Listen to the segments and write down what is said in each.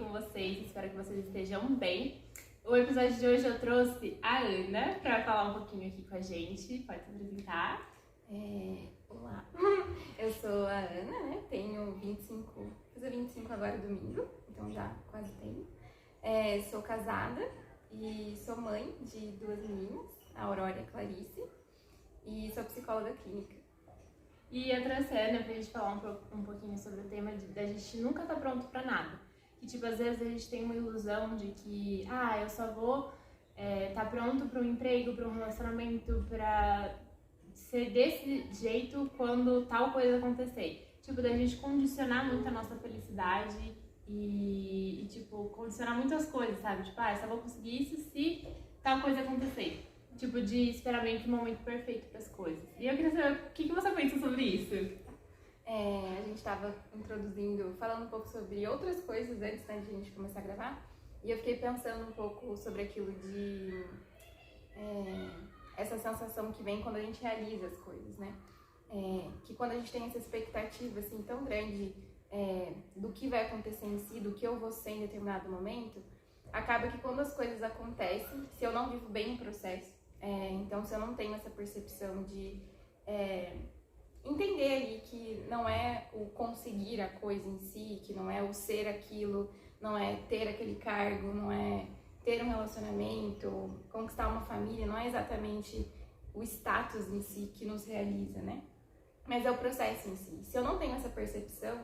com vocês? Espero que vocês estejam bem. O episódio de hoje eu trouxe a Ana para falar um pouquinho aqui com a gente. Pode se apresentar. Olá, eu sou a Ana, né? Tenho 25, vou fazer 25 agora domingo, então já quase tenho. Sou casada e sou mãe de 2 meninas, a Aurora e a Clarice, e sou psicóloga clínica. E eu trouxe a Ana pra gente falar um pouquinho sobre o tema da gente nunca tá pronto pra nada. Que, tipo, às vezes a gente tem uma ilusão de que, eu só vou tá pronto para um emprego, para um relacionamento, pra ser desse jeito quando tal coisa acontecer. Tipo, da gente condicionar muito a nossa felicidade e tipo, condicionar muitas coisas, sabe? Tipo, eu só vou conseguir isso se tal coisa acontecer. Tipo, de esperar meio que o momento perfeito para as coisas. E eu queria saber o que você pensa sobre isso. A gente estava falando um pouco sobre outras coisas antes, né, de a gente começar a gravar. E eu fiquei pensando um pouco sobre aquilo de essa sensação que vem quando a gente realiza as coisas, né? Que quando a gente tem essa expectativa assim tão grande do que vai acontecer em si, do que eu vou ser em determinado momento, acaba que quando as coisas acontecem, se eu não vivo bem o processo, então se eu não tenho essa percepção de entender ali que não é o conseguir a coisa em si, que não é o ser aquilo, não é ter aquele cargo, não é ter um relacionamento, conquistar uma família, não é exatamente o status em si que nos realiza, né? Mas é o processo em si. Se eu não tenho essa percepção,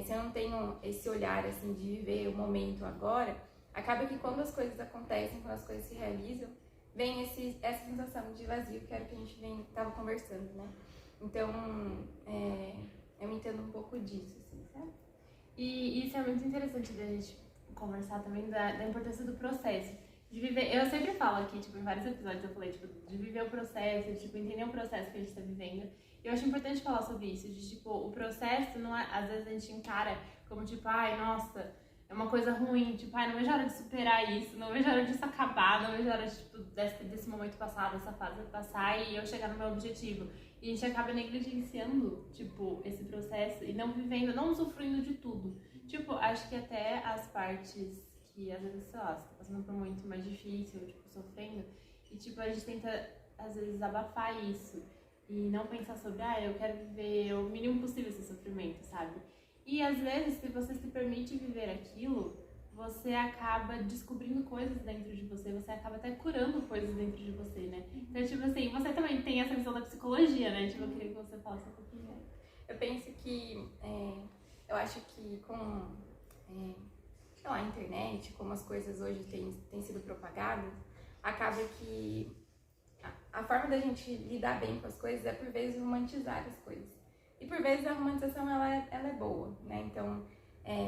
se eu não tenho esse olhar assim de viver o momento agora, acaba que quando as coisas acontecem, quando as coisas se realizam, vem essa sensação de vazio, que era o que a gente estava conversando, né? Então, eu entendo um pouco disso, assim, sabe? E isso é muito interessante da gente conversar também da importância do processo. De viver, eu sempre falo aqui, tipo, em vários episódios eu falei, tipo, de viver o processo, de, tipo, entender o processo que a gente tá vivendo. E eu acho importante falar sobre isso, de, tipo, o processo não é, às vezes a gente encara como, tipo, nossa, é uma coisa ruim, tipo, não vejo a hora de superar isso, não vejo a hora disso acabar, não vejo a hora de, tipo, desse momento passar, dessa fase passar e eu chegar no meu objetivo. E a gente acaba negligenciando, tipo, esse processo e não vivendo, não usufruindo de tudo. Tipo, acho que até as partes que às vezes, sei lá, você tá passando por um momento mais difícil, tipo, sofrendo, e tipo, a gente tenta, às vezes, abafar isso e não pensar sobre, eu quero viver o mínimo possível esse sofrimento, sabe? E às vezes, se você se permite viver aquilo, você acaba descobrindo coisas dentro de você, você acaba até curando coisas dentro de você, né? Então, tipo assim, você também tem essa visão da psicologia, né? Tipo, eu queria que você falasse um pouquinho. Eu penso que, eu acho que com, sei lá, a internet, como as coisas hoje têm sido propagadas, acaba que a forma da gente lidar bem com as coisas é, por vezes, romantizar as coisas. E, por vezes, a romantização, ela é boa, né? Então,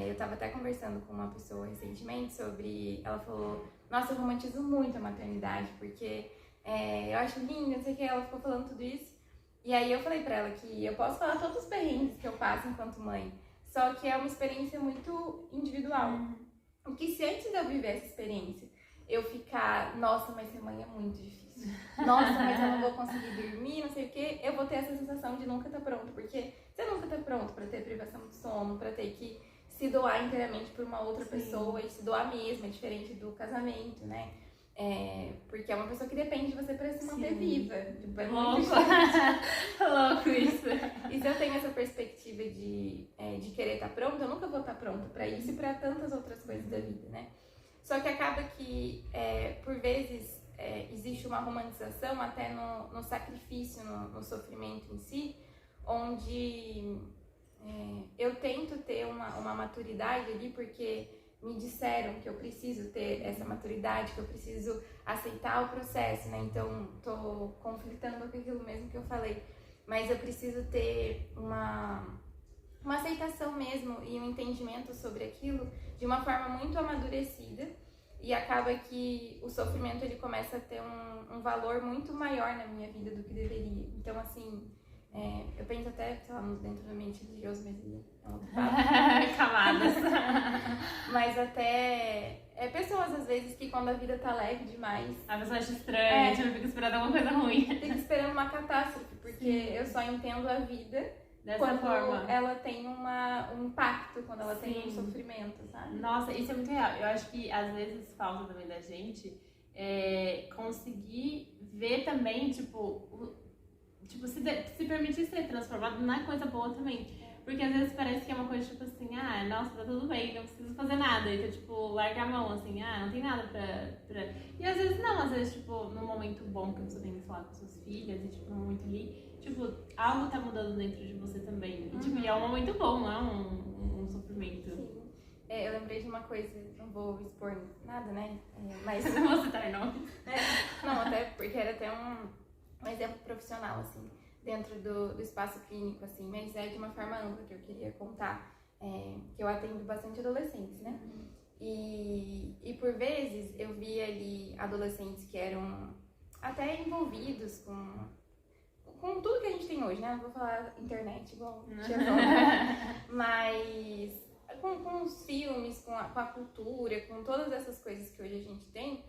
eu tava até conversando com uma pessoa recentemente sobre... Ela falou, nossa, eu romantizo muito a maternidade, porque eu acho lindo, não sei o que. Ela ficou falando tudo isso. E aí eu falei pra ela que eu posso falar todos os perrengues que eu passo enquanto mãe, só que é uma experiência muito individual. O que se antes de eu viver essa experiência, eu ficar, nossa, mas ser mãe é muito difícil. Nossa, mas eu não vou conseguir dormir, não sei o que. Eu vou ter essa sensação de nunca estar pronto, porque você nunca tá pronto pra ter privação de sono, pra ter que se doar inteiramente por uma outra pessoa e se doar mesmo, é diferente do casamento, né? Porque é uma pessoa que depende de você pra se manter viva. Tipo, é muito diferente. Louco isso. E se eu tenho essa perspectiva de querer estar pronta, eu nunca vou estar pronta pra isso e pra tantas outras coisas da vida, né? Só que acaba que, por vezes, existe uma romantização até no sacrifício, no sofrimento em si, onde eu tento ter uma maturidade ali, porque me disseram que eu preciso ter essa maturidade, que eu preciso aceitar o processo, né? Então, tô conflitando com aquilo mesmo que eu falei, mas eu preciso ter uma aceitação mesmo e um entendimento sobre aquilo de uma forma muito amadurecida, e acaba que o sofrimento ele começa a ter um valor muito maior na minha vida do que deveria. Então, assim, eu penso até, sei lá, dentro da mente religiosa, mas é um outro papo. Camadas. Mas até pessoas, às vezes, que quando a vida tá leve demais... A pessoa acha estranha, tipo, fica esperando alguma coisa ruim. Fica esperando uma catástrofe, porque eu só entendo a vida dessa quando forma. ela tem um impacto, quando ela tem um Sim. sofrimento, sabe? Nossa, isso é muito real. Eu acho que às vezes falta também da gente conseguir ver também, se permitir ser transformado na coisa boa também. Porque às vezes parece que é uma coisa tipo assim, nossa, tá tudo bem, não preciso fazer nada. Então, tipo, larga a mão, assim, não tem nada pra... E às vezes não, às vezes, tipo, num momento bom que você tem que falar com suas filhas e, tipo, num momento ali, tipo, algo tá mudando dentro de você também. E, tipo, e é um momento bom, não é um sofrimento. Sim. Eu lembrei de uma coisa, não vou expor nada, né? Mas não vou citar nome. Não, até porque era até um exemplo profissional, assim, dentro do espaço clínico, assim, mas é de uma forma ampla que eu queria contar, que eu atendo bastante adolescentes, né? E por vezes eu via ali adolescentes que eram até envolvidos com tudo que a gente tem hoje, né? Não vou falar internet igual tinha falado, mas com os filmes, com a cultura, com todas essas coisas que hoje a gente tem,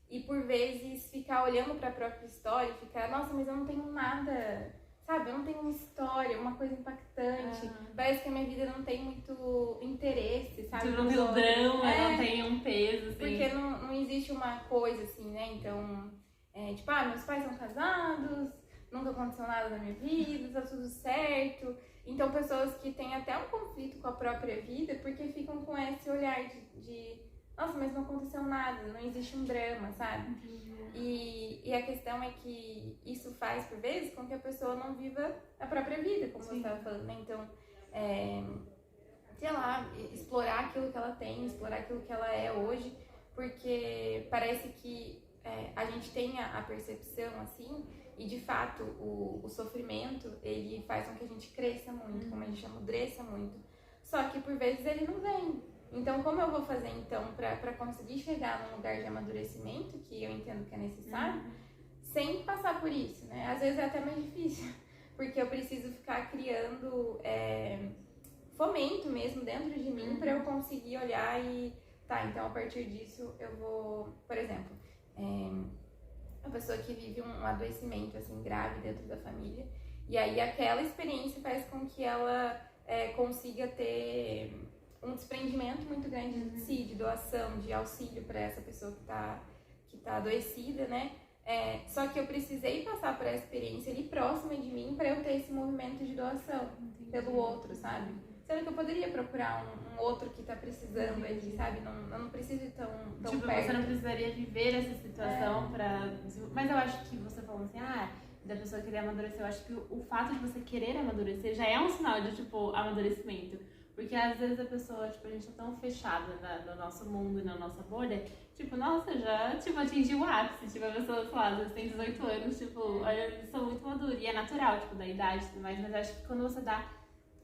e por vezes ficar olhando para a própria história e ficar, nossa, mas eu não tenho nada, sabe? Eu não tenho uma história, uma coisa impactante, parece que a minha vida não tem muito interesse, sabe? Não tem um drama, não tem um peso, assim. Porque não existe uma coisa assim, né? Então, tipo, meus pais são casados, nunca aconteceu nada na minha vida, tá tudo certo. Então, pessoas que têm até um conflito com a própria vida, porque ficam com esse olhar de nossa, mas não aconteceu nada, não existe um drama, sabe? E a questão é que isso faz, por vezes, com que a pessoa não viva a própria vida, como você estava falando, né? Então, sei lá, explorar aquilo que ela tem, explorar aquilo que ela é hoje, porque parece que a gente tem a percepção, assim, e de fato o sofrimento, ele faz com que a gente cresça muito, como a gente amadureça muito, só que por vezes ele não vem. Então, como eu vou fazer, então, para conseguir chegar num lugar de amadurecimento, que eu entendo que é necessário, sem passar por isso, né? Às vezes é até mais difícil, porque eu preciso ficar criando fomento mesmo dentro de mim para eu conseguir olhar e... Tá, então a partir disso eu vou... Por exemplo, uma pessoa que vive um adoecimento, assim, grave dentro da família, e aí aquela experiência faz com que ela consiga ter... um desprendimento muito grande de si, de doação, de auxílio para essa pessoa que tá adoecida, né? Só que eu precisei passar por essa experiência ali próxima de mim para eu ter esse movimento de doação pelo outro, sabe? Sendo que eu poderia procurar um outro que tá precisando ali, sabe? Eu não preciso ir tão tipo, perto. Você não precisaria viver essa situação pra... Mas eu acho que você falou assim, da pessoa querer amadurecer, eu acho que o fato de você querer amadurecer já é um sinal de, tipo, amadurecimento. Porque às vezes a pessoa, tipo, a gente tá tão fechada no nosso mundo e na nossa bolha, tipo, nossa, já, tipo, atingi o ápice, tipo, a pessoa, sei lá, às vezes tem 18 anos, tipo, olha, eu sou muito madura, e é natural, tipo, da idade e tudo mais, mas acho que quando você dá,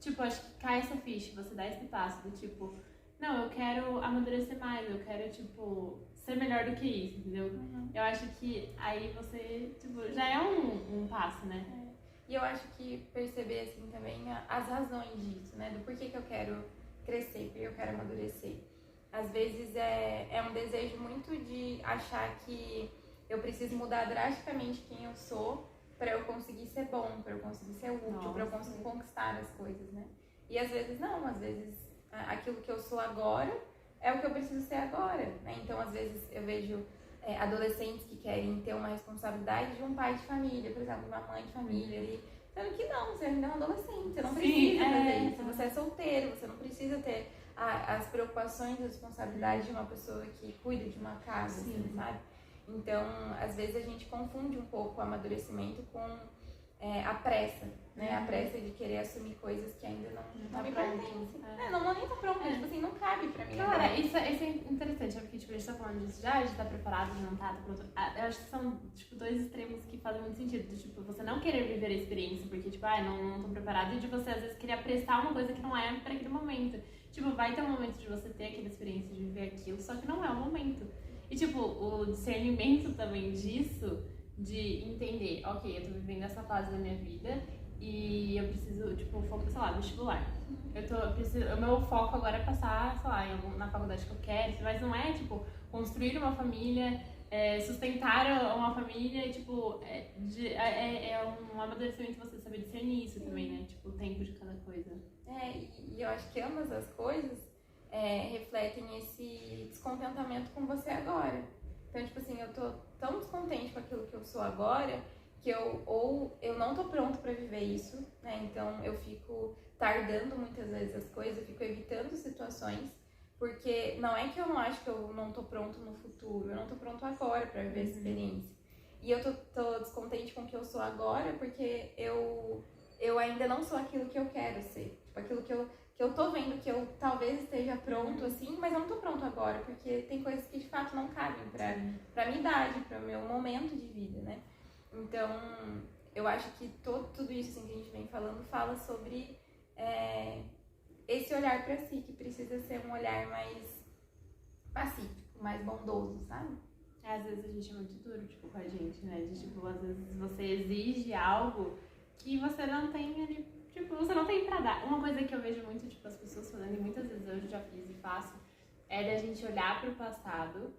tipo, acho que cai essa ficha, você dá esse passo do tipo, não, eu quero amadurecer mais, eu quero, tipo, ser melhor do que isso, entendeu? Eu acho que aí você, tipo, já é um passo, né? E eu acho que perceber, assim, também as razões disso, né? Do porquê que eu quero crescer, porque eu quero amadurecer. Às vezes é um desejo muito de achar que eu preciso mudar drasticamente quem eu sou para eu conseguir ser bom, para eu conseguir ser útil, para eu conseguir conquistar as coisas, né? E às vezes não, às vezes aquilo que eu sou agora é o que eu preciso ser agora, né? Então, às vezes eu vejo adolescentes que querem ter uma responsabilidade de um pai de família, por exemplo, uma mãe de família ali, sendo que não, você ainda é um adolescente, você não precisa fazer isso, você é solteiro, você não precisa ter as preocupações e as responsabilidades de uma pessoa que cuida de uma casa, assim, sabe? Então, às vezes a gente confunde um pouco o amadurecimento com a pressa, né? A pressa de querer assumir coisas que ainda não me pertencem. Não nem tá pronto, tipo assim, não cabe pra mim. Cara, isso é interessante, porque tipo, a gente tá falando disso já, a gente tá preparado, não tá pronto. Eu acho que são, tipo, dois extremos que fazem muito sentido. Tipo, você não querer viver a experiência, porque, tipo, não tô preparado, e de você, às vezes, querer apressar uma coisa que não é pra aquele momento. Tipo, vai ter um momento de você ter aquela experiência de viver aquilo, só que não é o momento. E, tipo, o discernimento também disso, de entender, ok, eu tô vivendo essa fase da minha vida e eu preciso, tipo, sei lá, vestibular. O meu foco agora é passar, sei lá, na faculdade que eu quero, mas não é, tipo, construir uma família, sustentar uma família, tipo, é um amadurecimento você saber discernir isso também, né? Tipo, o tempo de cada coisa. E eu acho que ambas as coisas refletem esse descontentamento com você agora. Então, tipo assim, eu tô tão descontente com aquilo que eu sou agora, que eu não tô pronto pra viver isso, né? Então, eu fico tardando muitas vezes as coisas, eu fico evitando situações, porque não é que eu não acho que eu não tô pronto no futuro, eu não tô pronto agora pra viver essa experiência. E eu tô descontente com o que eu sou agora, porque eu ainda não sou aquilo que eu quero ser. Tipo, aquilo que eu tô vendo que eu talvez esteja pronto, assim, mas eu não tô pronto agora, porque tem coisas que de fato não cabem pra minha idade, pra meu momento de vida, né? Então, eu acho que tudo isso assim, que a gente vem falando fala sobre esse olhar pra si, que precisa ser um olhar mais pacífico, mais bondoso, sabe? Às vezes a gente é muito duro, tipo, com a gente, né? De, tipo, às vezes você exige algo que você não tem ali, tipo, você não tem pra dar. Uma coisa que eu vejo muito, tipo, as pessoas falando, e muitas vezes eu já fiz e faço, é da gente olhar pro passado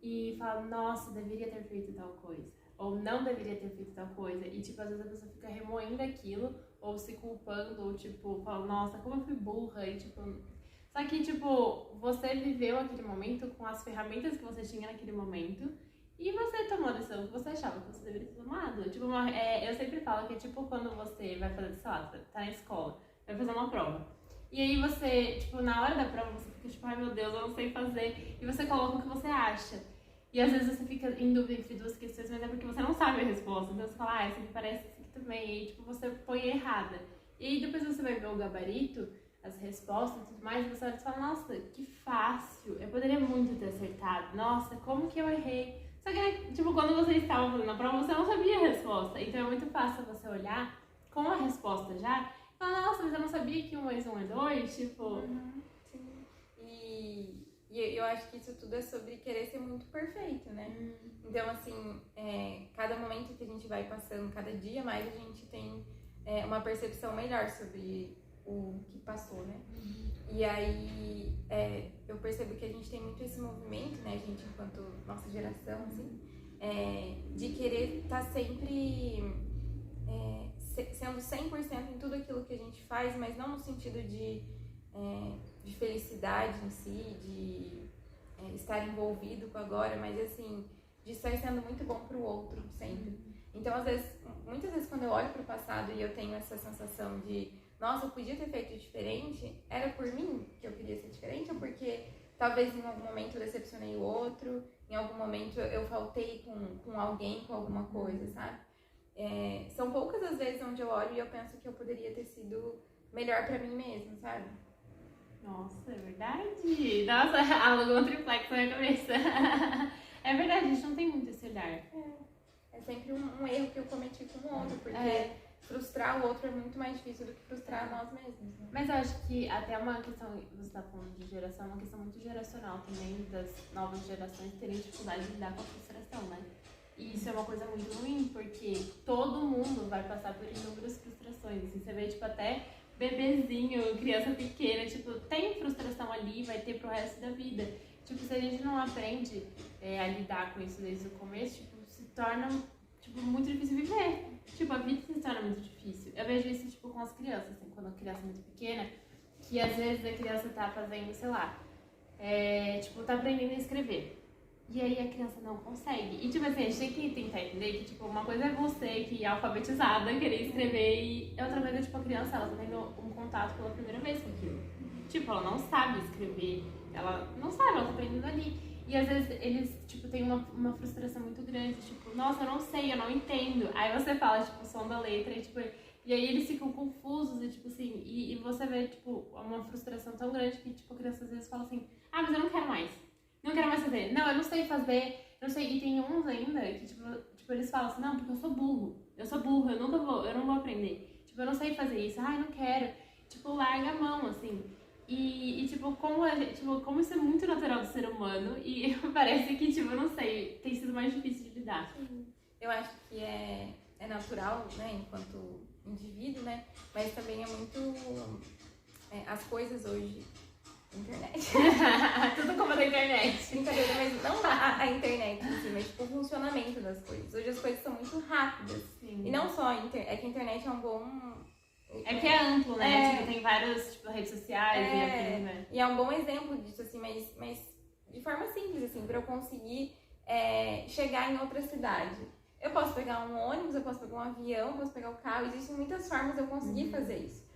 e falar, nossa, deveria ter feito tal coisa. Ou não deveria ter feito tal coisa. E, tipo, às vezes a pessoa fica remoendo aquilo, ou se culpando, ou, tipo, fala, nossa, como eu fui burra, e, tipo... Só que, tipo, você viveu aquele momento com as ferramentas que você tinha naquele momento e você tomou a decisão que você achava que você deveria ter tomado. Tipo, eu sempre falo que é tipo quando você vai fazer, sei lá, tá na escola, vai fazer uma prova. E aí você, tipo, na hora da prova você fica tipo, ai meu Deus, eu não sei fazer. E você coloca o que você acha. E às vezes você fica em dúvida entre duas questões, mas é porque você não sabe a resposta. Então você fala, essa aqui parece essa aqui também. E aí, tipo, você põe errada. E aí depois você vai ver o gabarito, as respostas e tudo mais, e você olha e fala, nossa, que fácil, eu poderia muito ter acertado, nossa, como que eu errei? Só que, tipo, quando você estava fazendo a prova, você não sabia a resposta, então é muito fácil você olhar com a resposta já e falar, nossa, mas eu não sabia que 1 mais 1 é 2, tipo... Sim. E eu acho que isso tudo é sobre querer ser muito perfeito, né? Então, assim, cada momento que a gente vai passando, cada dia mais, a gente tem uma percepção melhor sobre o que passou, né? E aí eu percebo que a gente tem muito esse movimento, né? A gente, enquanto nossa geração, assim, de querer estar sempre sendo 100% em tudo aquilo que a gente faz, mas não no sentido de felicidade em si, de estar envolvido com agora, mas assim, de estar sendo muito bom pro outro sempre. Então, muitas vezes quando eu olho pro passado e eu tenho essa sensação de nossa, eu podia ter feito diferente, era por mim que eu queria ser diferente ou porque talvez em algum momento eu decepcionei o outro, em algum momento eu faltei com alguém, com alguma coisa, sabe? São poucas as vezes onde eu olho e eu penso que eu poderia ter sido melhor pra mim mesma, sabe? Nossa, é verdade. Nossa, alugou um triplex na minha cabeça. É verdade, a gente não tem muito esse olhar. É sempre um erro que eu cometi com o outro, porque frustrar o outro é muito mais difícil do que frustrar nós mesmos, né? Mas eu acho que até uma questão, você tá falando de geração, é uma questão muito geracional também, das novas gerações terem dificuldade de lidar com a frustração, né? E isso é uma coisa muito ruim, porque todo mundo vai passar por inúmeras frustrações. Assim, você vê, tipo, até bebezinho, criança pequena, tipo, tem frustração ali, vai ter pro resto da vida. Tipo, se a gente não aprende a lidar com isso desde o começo, tipo, se torna, tipo, muito difícil viver. Tipo, a vida se torna muito difícil. Eu vejo isso, tipo, com as crianças, assim, quando a criança é muito pequena, que às vezes a criança tá fazendo, sei lá, tipo, tá aprendendo a escrever. E aí a criança não consegue. E, tipo assim, a gente tem que tentar entender que, tipo, uma coisa é você, que é alfabetizada, querer escrever, e outra coisa é, tipo, a criança, ela tá tendo um contato pela primeira vez com aquilo. Tipo, ela não sabe escrever, ela não sabe, ela tá aprendendo ali. E às vezes eles, tipo, têm uma frustração muito grande, tipo, nossa, eu não sei, eu não entendo. Aí você fala, tipo, o som da letra, e, tipo, e aí eles ficam confusos, e, tipo, assim, e você vê, tipo, uma frustração tão grande que, tipo, a criança às vezes fala assim, ah, mas eu não quero mais. Não quero mais fazer. Não, eu não sei fazer, eu não sei. E tem uns ainda que, tipo, eles falam assim, não, porque eu sou burro, eu não vou aprender. Tipo, eu não sei fazer isso, ai, não quero. Tipo, larga a mão, assim. E tipo, como isso é muito natural do ser humano e parece que, tipo, eu não sei, tem sido mais difícil de lidar. Sim. Eu acho que é natural, né, enquanto indivíduo, né, mas também é muito... as coisas hoje... Internet. Tudo como da internet. Brincadeira, mas não a internet em si, mas das coisas. Hoje as coisas são muito rápidas. Sim. E não só, é que a internet é um bom... É que é amplo, né? Tipo, tem várias redes sociais e afins, né? E é um bom exemplo disso, assim, mas de forma simples, assim, pra eu conseguir chegar em outra cidade. Eu posso pegar um ônibus, eu posso pegar um avião, eu posso pegar o carro. Existem muitas formas de eu conseguir fazer isso.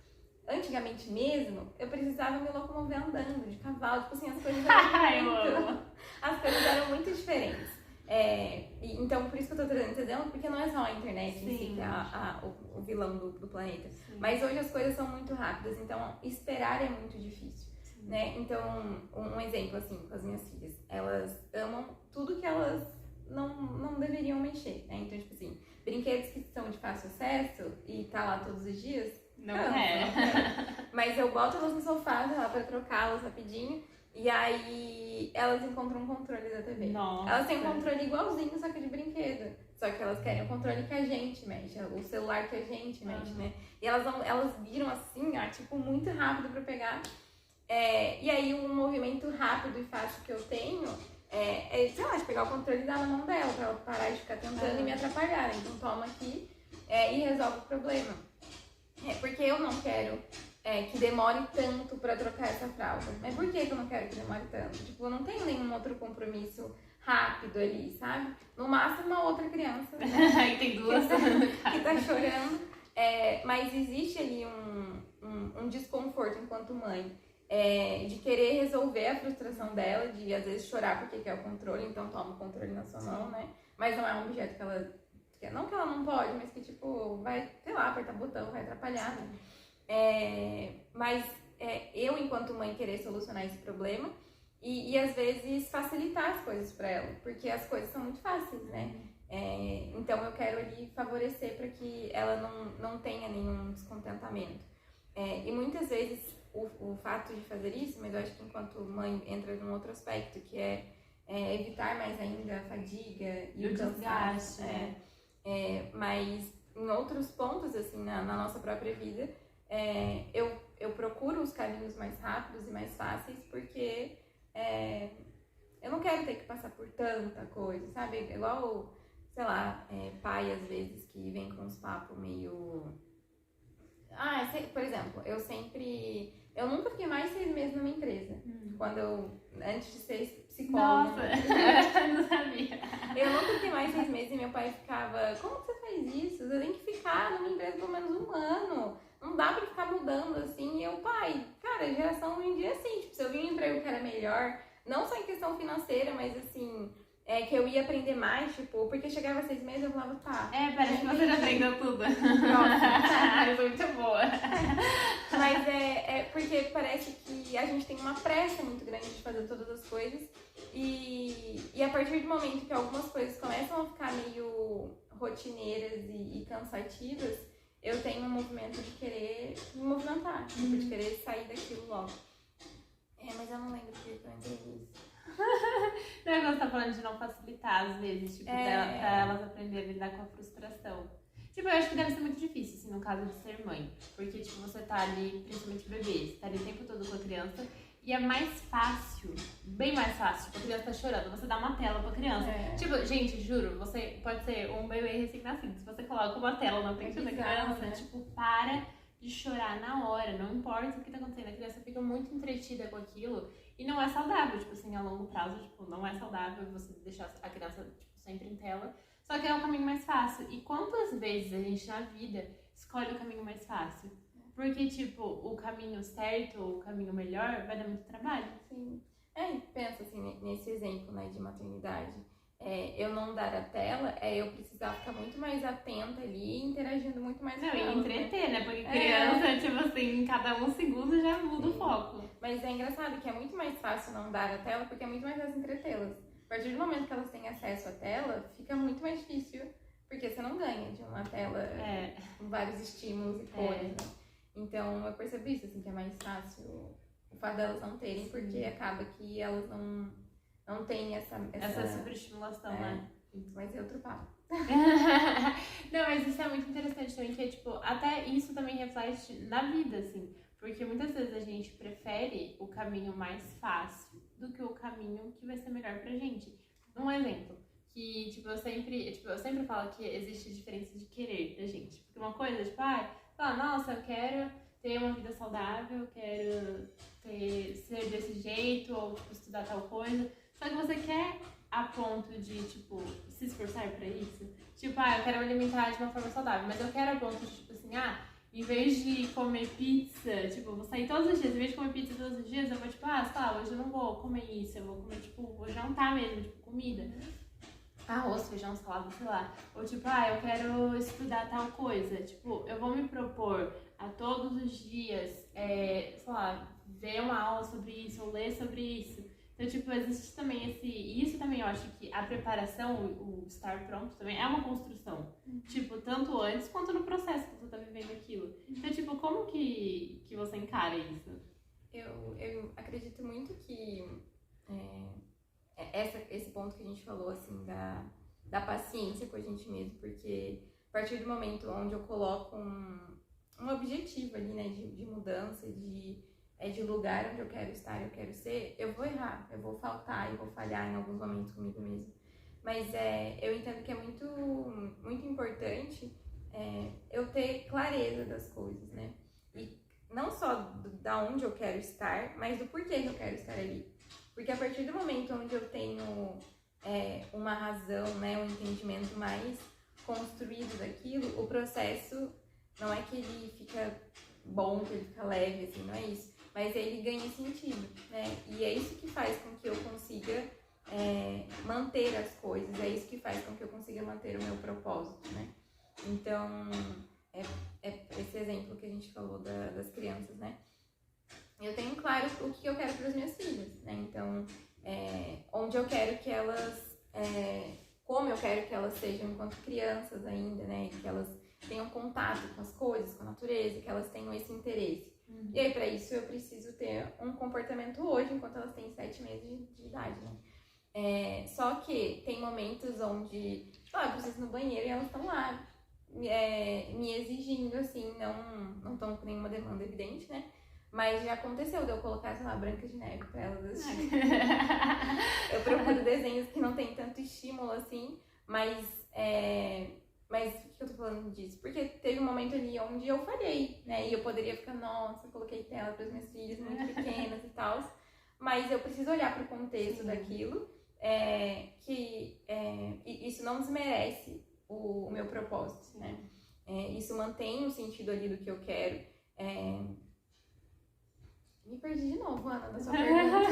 Antigamente mesmo, eu precisava me locomover andando, de cavalo, tipo assim, as coisas eram muito diferentes. Então, por isso que eu tô trazendo esse exemplo, porque não é só a internet em si que é o vilão do planeta. Sim. Mas hoje as coisas são muito rápidas, então esperar é muito difícil. Né? Então, um exemplo, assim, com as minhas filhas, elas amam tudo que elas não deveriam mexer, né? Então, tipo assim, brinquedos que são de fácil acesso e tá lá todos os dias, não é. Mas eu boto elas no sofá lá pra trocá-las rapidinho. E aí elas encontram um controle da TV. Nossa. Elas têm um controle igualzinho, só que de brinquedo. Só que elas querem o controle que a gente mexe, o celular que a gente mexe, né? E elas viram assim, tipo, muito rápido pra pegar. E aí um movimento rápido e fácil que eu tenho sei lá, de pegar o controle e dar na mão dela, pra ela parar de ficar tentando e me atrapalhar. Então toma aqui e resolve o problema. Porque eu não quero que demore tanto pra trocar essa fralda. Mas por que eu não quero que demore tanto? Tipo, eu não tenho nenhum outro compromisso rápido ali, sabe? No máximo uma outra criança, né? Aí tem duas que tá chorando. Mas existe ali um desconforto enquanto mãe. De querer resolver a frustração dela, de às vezes chorar porque quer o controle, então toma o controle na sua mão, né? Mas não é um objeto que ela... Não que ela não pode, mas que tipo, vai, sei lá, apertar botão, vai atrapalhar, né? Mas eu, enquanto mãe, querer solucionar esse problema e às vezes facilitar as coisas pra ela, porque as coisas são muito fáceis, né? Então eu quero ali favorecer para que ela não tenha nenhum descontentamento. E muitas vezes o fato de fazer isso, mas eu acho que enquanto mãe entra num outro aspecto, que é evitar mais ainda a fadiga e o cansaço. Mas em outros pontos, assim, na nossa própria vida, eu procuro os caminhos mais rápidos e mais fáceis, porque eu não quero ter que passar por tanta coisa, sabe? Igual, sei lá, pai às vezes que vem com uns papos meio... por exemplo, eu nunca fiquei mais 6 meses numa empresa. Antes de ser psicóloga. Nossa, não sabia. Eu nunca fiquei mais 6 meses e meu pai ficava, como que você faz isso? Você tem que ficar numa empresa pelo menos 1 ano. Não dá pra ficar mudando assim. E eu, pai, cara, a geração hoje em dia é assim, tipo, se eu vi um emprego que era melhor, não só em questão financeira, mas assim, que eu ia aprender mais, tipo, porque chegava 6 meses e eu falava, tá. Parece que você já aprendeu tudo. Nossa, foi muito boa. Mas porque parece que a gente tem uma pressa muito grande de fazer todas as coisas e a partir do momento que algumas coisas começam a ficar meio rotineiras e cansativas, eu tenho um movimento de querer me movimentar, tipo, de querer sair daquilo logo. Mas eu não lembro porque eu entrei nisso. Não, você tá falando de não facilitar às vezes, tipo, pra elas aprenderem a lidar com a frustração. Tipo, eu acho que deve ser muito difícil, assim, no caso de ser mãe. Porque, tipo, você tá ali, principalmente bebê, você tá ali o tempo todo com a criança. E é mais fácil, bem mais fácil, tipo, a criança tá chorando, você dá uma tela pra criança. Tipo, gente, juro, você pode ser um bebê recém-nascido. Se você coloca uma tela na frente da criança, né? Tipo, para de chorar na hora, não importa o que tá acontecendo. A criança fica muito entretida com aquilo e não é saudável, tipo assim, a longo prazo, tipo, não é saudável você deixar a criança, tipo, sempre em tela. Só que é o caminho mais fácil. E quantas vezes a gente na vida escolhe o caminho mais fácil? Porque, tipo, o caminho certo, o caminho melhor, vai dar muito trabalho. Sim. Pensa assim, nesse exemplo, né, de maternidade. Eu não dar a tela, eu precisar ficar muito mais atenta ali, interagindo muito mais com ela. Não, e entreter, né? Porque criança, tipo assim, cada 1 segundo já muda o foco. Mas é engraçado que é muito mais fácil não dar a tela, porque é muito mais fácil entretê-las. A partir do momento que elas têm acesso à tela, fica muito mais difícil, porque você não ganha de uma tela com vários estímulos e cores, né? Então eu percebi isso, assim, que é mais fácil o fato delas não terem, porque acaba que elas não têm essa superestimulação, né? Mas é outro papo. Não, mas isso é muito interessante também, que é tipo, até isso também reflete na vida, assim. Porque muitas vezes a gente prefere o caminho mais fácil do que o caminho que vai ser melhor pra gente. Um exemplo, que, eu sempre falo que existe diferença de querer da gente. Porque uma coisa, fala, nossa, eu quero ter uma vida saudável, eu quero ser desse jeito, ou, estudar tal coisa. Só que você quer a ponto de, se esforçar pra isso. Eu quero me alimentar de uma forma saudável, mas eu quero a ponto de, em vez de comer pizza, vou sair todos os dias, em vez de comer pizza todos os dias, eu vou, hoje eu não vou comer isso, eu vou comer, vou jantar mesmo, comida. Arroz, feijão, salada, sei lá. Ou eu quero estudar tal coisa. Eu vou me propor a todos os dias, ver uma aula sobre isso, ou ler sobre isso. Então, existe também isso também eu acho que a preparação, o estar pronto também é uma construção. Tanto antes quanto no processo que você tá vivendo aquilo. Então, como que você encara isso? Eu acredito muito que esse ponto que a gente falou, assim, da paciência com a gente mesmo, porque a partir do momento onde eu coloco um objetivo ali, né, de mudança, de lugar onde eu quero estar, eu quero ser, eu vou errar, eu vou faltar, eu vou falhar em alguns momentos comigo mesmo. Mas eu entendo que é muito, muito importante eu ter clareza das coisas, né? E não só da onde eu quero estar, mas do porquê que eu quero estar ali. Porque a partir do momento onde eu tenho uma razão, né, um entendimento mais construído daquilo, o processo não é que ele fica bom, que ele fica leve, assim, não é isso. Mas ele ganha sentido, né? E é isso que faz com que eu consiga manter as coisas, é isso que faz com que eu consiga manter o meu propósito, né? Então, esse exemplo que a gente falou das crianças, né? Eu tenho claro o que eu quero para as minhas filhas, né? Então, onde eu quero que elas, como eu quero que elas sejam enquanto crianças ainda, né? Que elas tenham contato com as coisas, com a natureza, que elas tenham esse interesse. E aí, para isso, eu preciso ter um comportamento hoje, enquanto elas têm 7 meses de idade, né? Só que tem momentos onde, eu preciso ir no banheiro e elas estão lá me exigindo, assim, não estão com nenhuma demanda evidente, né? Mas já aconteceu de eu colocar, sei lá, Branca de Neve pra elas assistirem. Eu procuro desenhos que não tem tanto estímulo, assim, mas por que eu tô falando disso? Porque teve um momento ali onde eu falhei, né? E eu poderia ficar, nossa, eu coloquei tela para as minhas filhas muito pequenas e tal. Mas eu preciso olhar para o contexto daquilo, que isso não desmerece o meu propósito, né? Isso mantém o sentido ali do que eu quero. Me perdi de novo, Ana, da sua pergunta.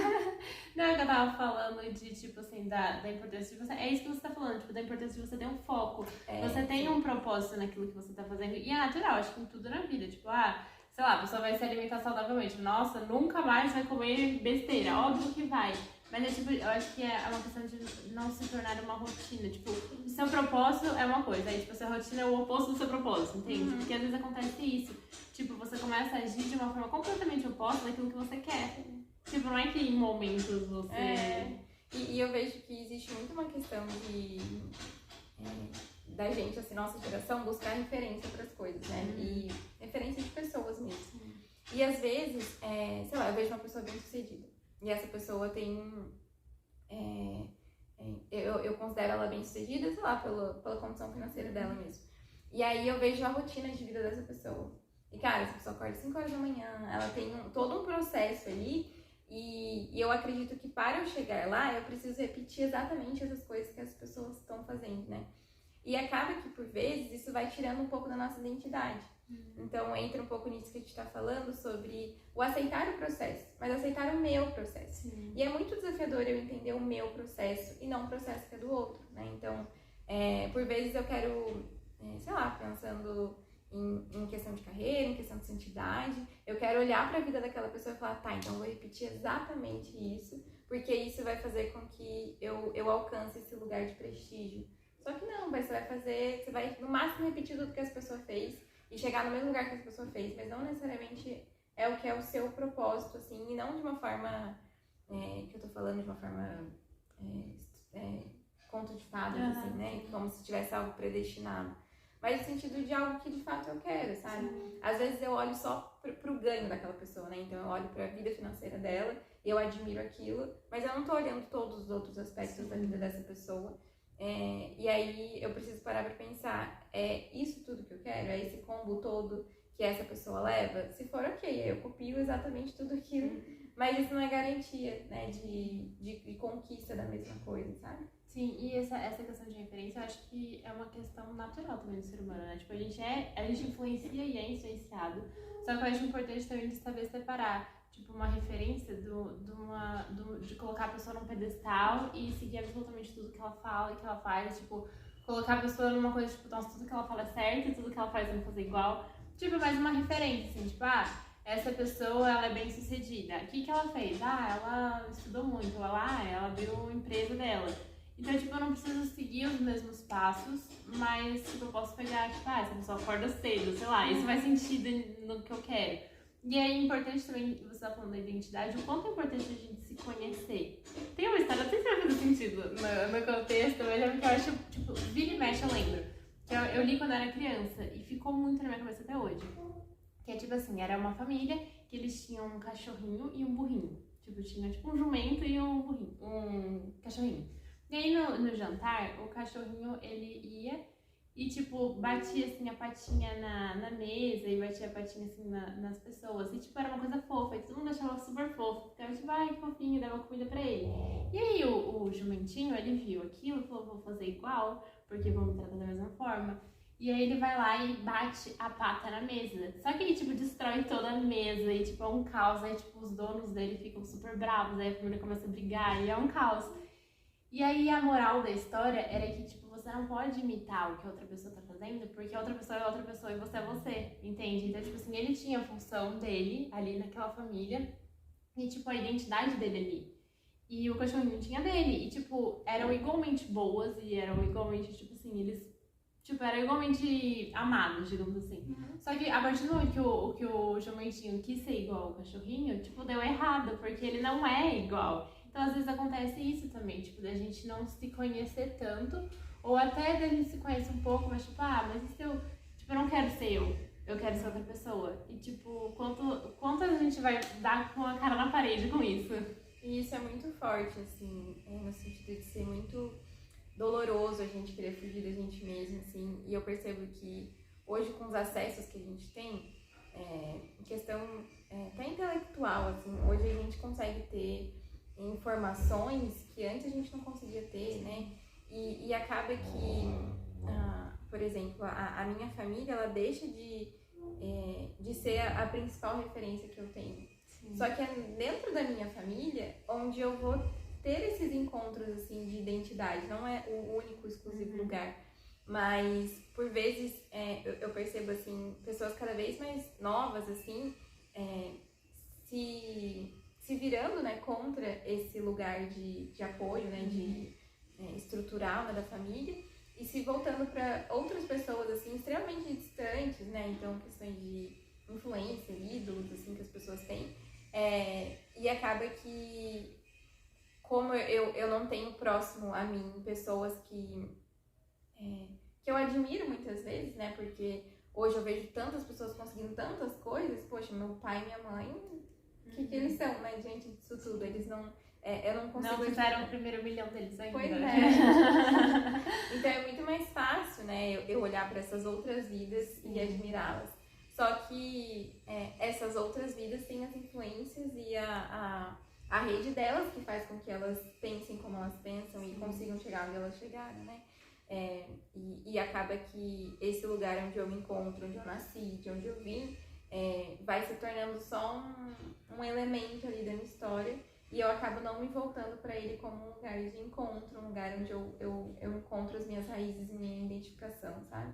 Não, é que eu tava falando de, da importância de você. É isso que você tá falando, da importância de você ter um foco. Você tem um propósito naquilo que você tá fazendo. E é natural, acho que em tudo na vida. Sei lá, a pessoa vai se alimentar saudavelmente. Nossa, nunca mais vai comer besteira. Óbvio que vai. Mas eu acho que é uma questão de não se tornar uma rotina. O seu propósito é uma coisa, aí a sua rotina é o oposto do seu propósito, entende? Porque às vezes acontece isso. Você começa a agir de uma forma completamente oposta daquilo que você quer. Não é que em momentos você... E eu vejo que existe muito uma questão da gente, assim, nossa geração, buscar referência para as coisas, né? E referência de pessoas mesmo. E às vezes, sei lá, eu vejo uma pessoa bem sucedida. E essa pessoa tem eu considero ela bem sucedida, sei lá, pela condição financeira dela mesmo. E aí eu vejo a rotina de vida dessa pessoa. E cara, essa pessoa acorda 5 horas da manhã, ela tem todo um processo ali. E eu acredito que para eu chegar lá, eu preciso repetir exatamente essas coisas que as pessoas estão fazendo, né? E acaba que, por vezes, isso vai tirando um pouco da nossa identidade. Então, entra um pouco nisso que a gente está falando sobre o aceitar o processo, mas aceitar o meu processo. E é muito desafiador eu entender o meu processo e não o processo que é do outro, né? Então, por vezes eu quero, sei lá, pensando em questão de carreira, em questão de santidade, eu quero olhar para a vida daquela pessoa e falar, tá, então eu vou repetir exatamente isso, porque isso vai fazer com que eu alcance esse lugar de prestígio. Só que não, você vai no máximo repetir tudo que essa pessoa fez e chegar no mesmo lugar que essa pessoa fez, mas não necessariamente é o que é o seu propósito, assim, e não de uma forma, que eu tô falando de uma forma conto de fadas, assim, né, como se tivesse algo predestinado, mas no sentido de algo que de fato eu quero, sabe? Às vezes eu olho só pro ganho daquela pessoa, né, então eu olho pra vida financeira dela, eu admiro aquilo, mas eu não tô olhando todos os outros aspectos da vida dessa pessoa. E aí eu preciso parar pra pensar, é isso tudo que eu quero? É esse combo todo que essa pessoa leva? Se for, ok, aí eu copio exatamente tudo aquilo, mas isso não é garantia, né, de conquista da mesma coisa, sabe? Sim, e essa questão de referência eu acho que é uma questão natural também do ser humano, né? Tipo, a gente influencia e é influenciado, só que eu acho importante também de saber separar, tipo, uma referência de colocar a pessoa num pedestal e seguir absolutamente tudo que ela fala e que ela faz, tipo, colocar a pessoa numa coisa, tipo, nossa, tudo que ela fala é certo e tudo que ela faz eu vou fazer igual. Tipo, mais uma referência, assim, tipo, essa pessoa, ela é bem sucedida. O que ela fez? Ela estudou muito, ela abriu uma empresa dela. Então, tipo, eu não preciso seguir os mesmos passos, mas, tipo, eu posso pegar, tipo, essa pessoa acorda cedo, sei lá, isso faz sentido no que eu quero. E aí é importante também, você tá falando da identidade, o quanto é importante a gente se conhecer. Tem uma história, não sei se vai fazer sentido no contexto, mas é porque eu acho, tipo, vira e mexe, eu lembro. Que eu li quando eu era criança e ficou muito na minha cabeça até hoje. Que é tipo assim, era uma família que eles tinham um cachorrinho e um burrinho. Tipo, tinha tipo um jumento e um burrinho, um cachorrinho. E aí no jantar, o cachorrinho ele ia e tipo, batia assim a patinha na mesa e batia a patinha assim nas pessoas. E tipo, era uma coisa fofa, e todo mundo achava super fofo. Ficava tipo, ai que fofinho, dava comida pra ele. E aí o jumentinho, ele viu aquilo e falou, vou fazer igual, porque vão me tratar da mesma forma. E aí ele vai lá e bate a pata na mesa. Só que ele, tipo, destrói toda a mesa e, tipo, é um caos. Aí, tipo, os donos dele ficam super bravos, aí a família começa a brigar e é um caos. E aí a moral da história era que, tipo, você não pode imitar o que a outra pessoa tá fazendo, porque a outra pessoa é outra pessoa e você, entende? Então, tipo assim, ele tinha a função dele ali naquela família e, tipo, a identidade dele ali. E o cachorrinho tinha dele. E, tipo, eram igualmente boas e eram igualmente, tipo assim, eles, tipo, eram igualmente amados, digamos assim. Só que a partir do momento que o jumentinho quis ser igual ao cachorrinho, tipo, deu errado, porque ele não é igual. Então, às vezes acontece isso também, tipo, da gente não se conhecer tanto, ou até da gente se conhecer um pouco, mas tipo, mas e se eu, tipo, eu não quero ser eu quero ser outra pessoa. E tipo, quanto a gente vai dar com a cara na parede com isso? E isso é muito forte, assim, no sentido de ser muito doloroso a gente querer fugir da gente mesmo, assim, e eu percebo que hoje com os acessos que a gente tem, em questão até intelectual, assim, hoje a gente consegue ter informações que antes a gente não conseguia ter, né? E acaba que, por exemplo, a minha família, ela deixa de ser a principal referência que eu tenho. Sim. Só que é dentro da minha família onde eu vou ter esses encontros, assim, de identidade. Não é o único, exclusivo lugar. Mas, por vezes, eu percebo, assim, pessoas cada vez mais novas, assim, se virando, né, contra esse lugar de apoio, né, estrutural, né, da família, e se voltando para outras pessoas, assim, extremamente distantes, né, então questões de influência, ídolos, assim, que as pessoas têm, e acaba que, como eu não tenho próximo a mim pessoas que eu admiro muitas vezes, né, porque hoje eu vejo tantas pessoas conseguindo tantas coisas, poxa, meu pai e minha mãe, o que eles são, né, diante disso tudo, eles não... eu não consigo... Não fizeram o primeiro milhão deles ainda. Pois é. Então é muito mais fácil, né, eu olhar para essas outras vidas e admirá-las. Só que essas outras vidas têm as influências e a rede delas que faz com que elas pensem como elas pensam e consigam chegar onde elas chegaram, né? E acaba que esse lugar onde eu me encontro, onde eu nasci, de onde eu vim, vai se tornando só um elemento ali da minha história e eu acabo não me voltando para ele como um lugar de encontro, um lugar onde eu encontro as minhas raízes e minha identificação, sabe?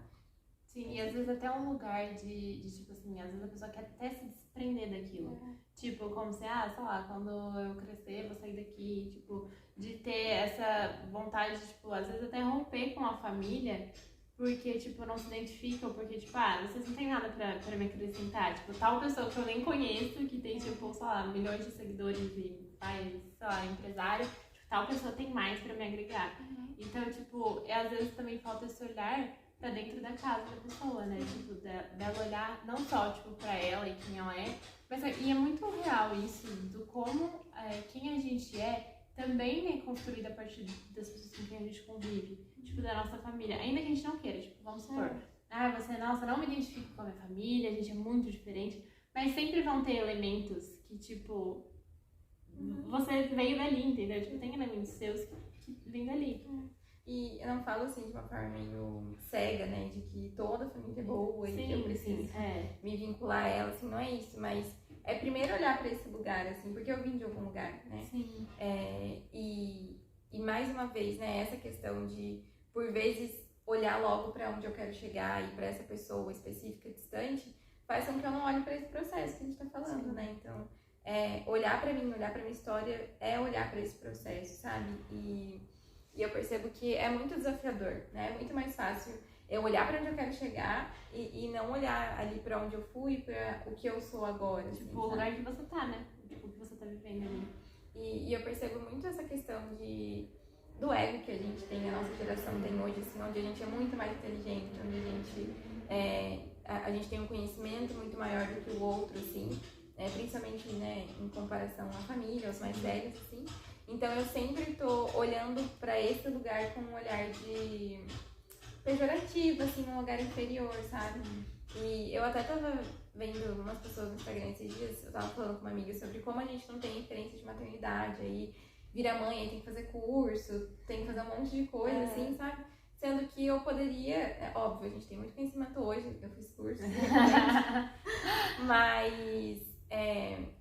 Sim, e às vezes até um lugar de tipo assim, às vezes a pessoa quer até se desprender daquilo. Tipo, como se, sei lá, quando eu crescer, vou sair daqui, tipo, de ter essa vontade de, tipo, às vezes até romper com a família, porque, tipo, não se identificam, porque, tipo, vocês não tem nada pra me acrescentar. Tipo, tal pessoa que eu nem conheço, que tem, tipo, sei lá, milhões de seguidores e faz, sei lá, empresário, tipo, tal pessoa tem mais pra me agregar. Então, tipo, às vezes também falta esse olhar pra dentro da casa da pessoa, né? Tipo, dela olhar não só, tipo, pra ela e quem ela é, mas e é muito real isso, do como quem a gente é também é construída a partir das pessoas com quem a gente convive. Tipo, da nossa família. Ainda que a gente não queira, tipo, vamos supor. Nossa, não me identifico com a minha família, a gente é muito diferente. Mas sempre vão ter elementos que, tipo, você veio dali, entendeu? Tipo, tem elementos seus que vêm dali. E eu não falo assim de uma forma meio cega, né? De que toda família é boa e que eu preciso me vincular a ela, assim, não é isso. Mas é primeiro olhar pra esse lugar, assim, porque eu vim de algum lugar, né? Sim. E mais uma vez, né? Essa questão de, por vezes, olhar logo pra onde eu quero chegar e pra essa pessoa específica distante, faz com que eu não olhe pra esse processo que a gente tá falando, né? Então, olhar pra mim, olhar pra minha história é olhar pra esse processo, sabe? E eu percebo que é muito desafiador, né? É muito mais fácil eu olhar pra onde eu quero chegar e não olhar ali pra onde eu fui, pra o que eu sou agora. Tipo, assim, o lugar que você tá, né? Tipo, o que você tá vivendo ali. E eu percebo muito essa questão do ego que a gente tem, a nossa geração tem hoje, assim, onde a gente é muito mais inteligente, onde a gente tem um conhecimento muito maior do que o outro, assim, principalmente, né, em comparação à família, aos mais velhos, assim. Então eu sempre tô olhando pra esse lugar com um olhar de pejorativo, assim, um lugar inferior, sabe? E eu até tava vendo umas pessoas no Instagram esses dias, eu tava falando com uma amiga sobre como a gente não tem referência de maternidade, aí vira mãe, aí tem que fazer curso, tem que fazer um monte de coisa, assim, sabe? Sendo que eu poderia, óbvio, a gente tem muito conhecimento hoje, eu fiz curso, mas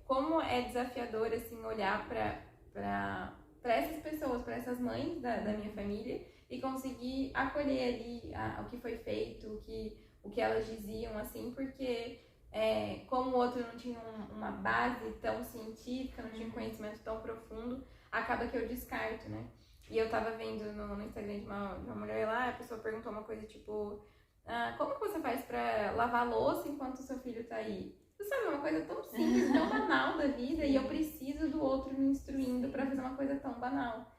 como é desafiador, assim, olhar pra essas pessoas, pra essas mães da minha família e conseguir acolher ali o que foi feito, o que elas diziam, assim, porque como o outro não tinha uma base tão científica, não tinha um conhecimento tão profundo, acaba que eu descarto, né? E eu tava vendo no Instagram de uma mulher lá, a pessoa perguntou uma coisa tipo, como que você faz pra lavar louça enquanto o seu filho tá aí? Você sabe, uma coisa tão simples, tão banal da vida, e eu preciso do outro me instruindo pra fazer uma coisa tão banal.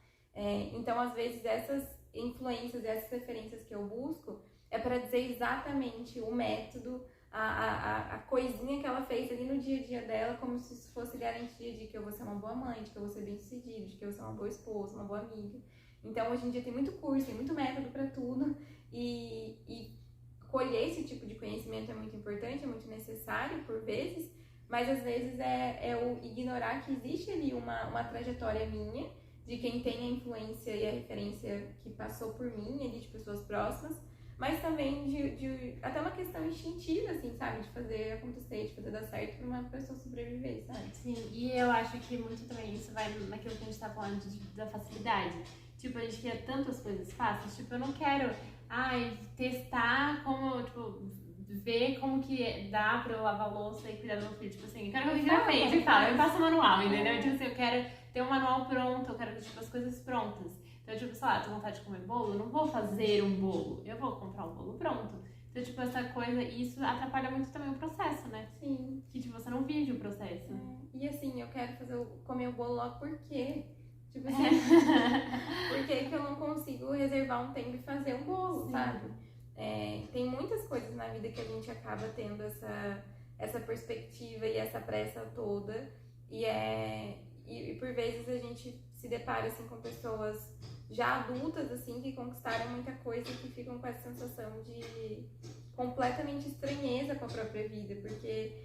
Então, às vezes, essas influências e essas referências que eu busco é pra dizer exatamente o método, a coisinha que ela fez ali no dia a dia dela, como se isso fosse garantia de que eu vou ser uma boa mãe, de que eu vou ser bem-sucedida, de que eu vou ser uma boa esposa, uma boa amiga. Então, hoje em dia tem muito curso, tem muito método pra tudo, e colher esse tipo de conhecimento é muito importante, é muito necessário por vezes, mas às vezes é o ignorar que existe ali uma trajetória minha, de quem tem a influência e a referência que passou por mim, ali de pessoas próximas, mas também de até uma questão instintiva, assim, sabe? De fazer acontecer, de fazer dar certo pra uma pessoa sobreviver, sabe? Sim, e eu acho que muito também isso vai naquilo que a gente tá falando da facilidade. Tipo, a gente quer tantas coisas fáceis, tipo, eu não quero, testar como, tipo, ver como que dá pra eu lavar louça e cuidar do meu filho. Tipo assim, eu quero que alguém já fez e fala, eu faço o manual, entendeu? Tipo assim, eu quero ter um manual pronto, eu quero, tipo, as coisas prontas. Então, tipo, sei lá, tô com vontade de comer bolo, eu não vou fazer um bolo, eu vou comprar um bolo pronto. Então, tipo, essa coisa, isso atrapalha muito também o processo, né? Sim. Que, tipo, você não vive o processo. E assim, eu quero comer o bolo logo por quê? Tipo assim, por que eu não consigo reservar um tempo e fazer um bolo, sabe? Tem muitas coisas na vida que a gente acaba tendo essa perspectiva e essa pressa toda. E por vezes a gente se depara assim, com pessoas já adultas assim, que conquistaram muita coisa e que ficam com essa sensação de completamente estranheza com a própria vida. Porque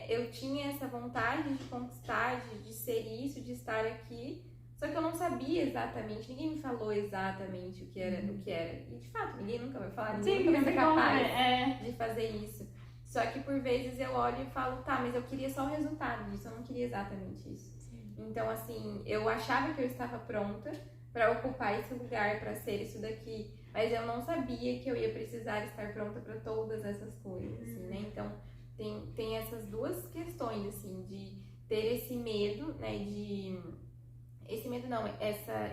eu tinha essa vontade de conquistar, de ser isso, de estar aqui. Só que eu não sabia exatamente, ninguém me falou exatamente o que era. E de fato, ninguém nunca vai falar, ninguém nunca vai ser capaz de fazer isso. Só que por vezes eu olho e falo, tá, mas eu queria só o resultado disso, eu não queria exatamente isso. Sim. Então, assim, eu achava que eu estava pronta pra ocupar esse lugar, pra ser isso daqui, mas eu não sabia que eu ia precisar estar pronta pra todas essas coisas, assim, né? Então, tem essas duas questões, assim, de ter esse medo, né,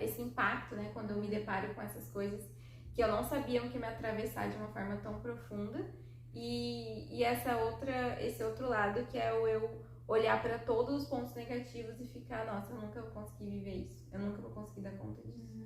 esse impacto, né, quando eu me deparo com essas coisas que eu não sabia que me atravessar de uma forma tão profunda, e esse outro lado que é o eu olhar para todos os pontos negativos e ficar, nossa, eu nunca vou conseguir viver isso, eu nunca vou conseguir dar conta disso.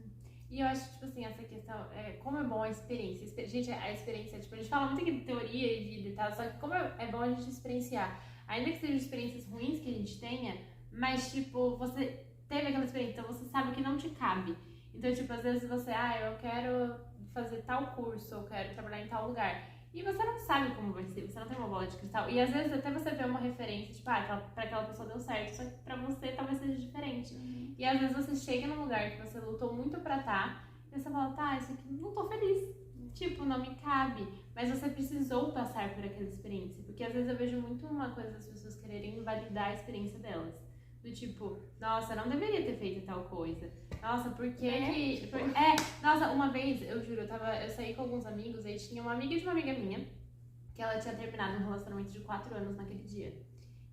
E eu acho, tipo assim, essa questão, como é bom a experiência. Gente, a experiência, tipo, a gente fala muito aqui de teoria e vida e tal, só que como é bom a gente experienciar. Ainda que sejam experiências ruins que a gente tenha, mas, tipo, você teve aquela experiência, então você sabe que não te cabe. Então, tipo, às vezes você, eu quero fazer tal curso, eu quero trabalhar em tal lugar. E você não sabe como vai ser, você não tem uma bola de cristal. E às vezes até você vê uma referência, tipo, pra aquela pessoa deu certo, só que pra você talvez seja diferente. E às vezes você chega num lugar que você lutou muito pra estar, e você fala, tá, isso aqui não tô feliz. Tipo, não me cabe. Mas você precisou passar por aquela experiência. Porque às vezes eu vejo muito uma coisa das pessoas quererem invalidar a experiência delas. Do tipo, nossa, não deveria ter feito tal coisa. Nossa, por que que... Nossa, uma vez, eu juro, eu saí com alguns amigos, aí tinha uma amiga de uma amiga minha, que ela tinha terminado um relacionamento de 4 anos naquele dia.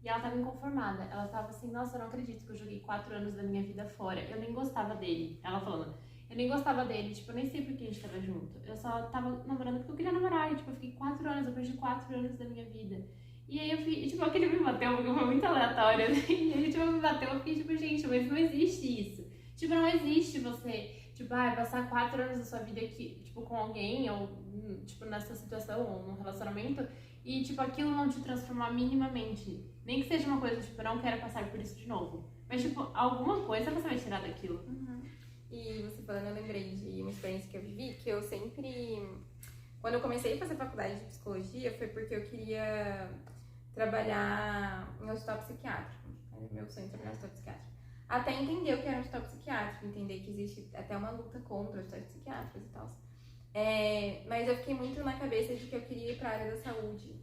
E ela tava inconformada. Ela tava assim, nossa, eu não acredito que eu joguei 4 anos da minha vida fora. Eu nem gostava dele. Ela falando, eu nem gostava dele, tipo, eu nem sei por que a gente tava junto. Eu só tava namorando porque eu queria namorar. E, tipo, eu fiquei 4 anos, eu perdi 4 anos da minha vida. E aí eu fiquei, tipo, aquele me bateu, porque foi muito aleatório, assim. E aí, tipo, me bateu, eu fiquei, tipo, gente, mas não existe isso. Tipo, não existe você, tipo, passar 4 anos da sua vida aqui, tipo, com alguém, ou, tipo, nessa situação, ou num relacionamento, e, tipo, aquilo não te transformar minimamente. Nem que seja uma coisa, tipo, eu não quero passar por isso de novo. Mas, tipo, alguma coisa você vai tirar daquilo. E você falando, eu lembrei de uma experiência que eu vivi, que eu sempre... Quando eu comecei a fazer faculdade de psicologia, foi porque eu queria trabalhar em hospital psiquiátrico. Era meu sonho trabalhar em hospital psiquiátrico. Até entender o que era um hospital psiquiátrico, entender que existe até uma luta contra hospitais psiquiátricos e tal. Mas eu fiquei muito na cabeça de que eu queria ir para a área da saúde,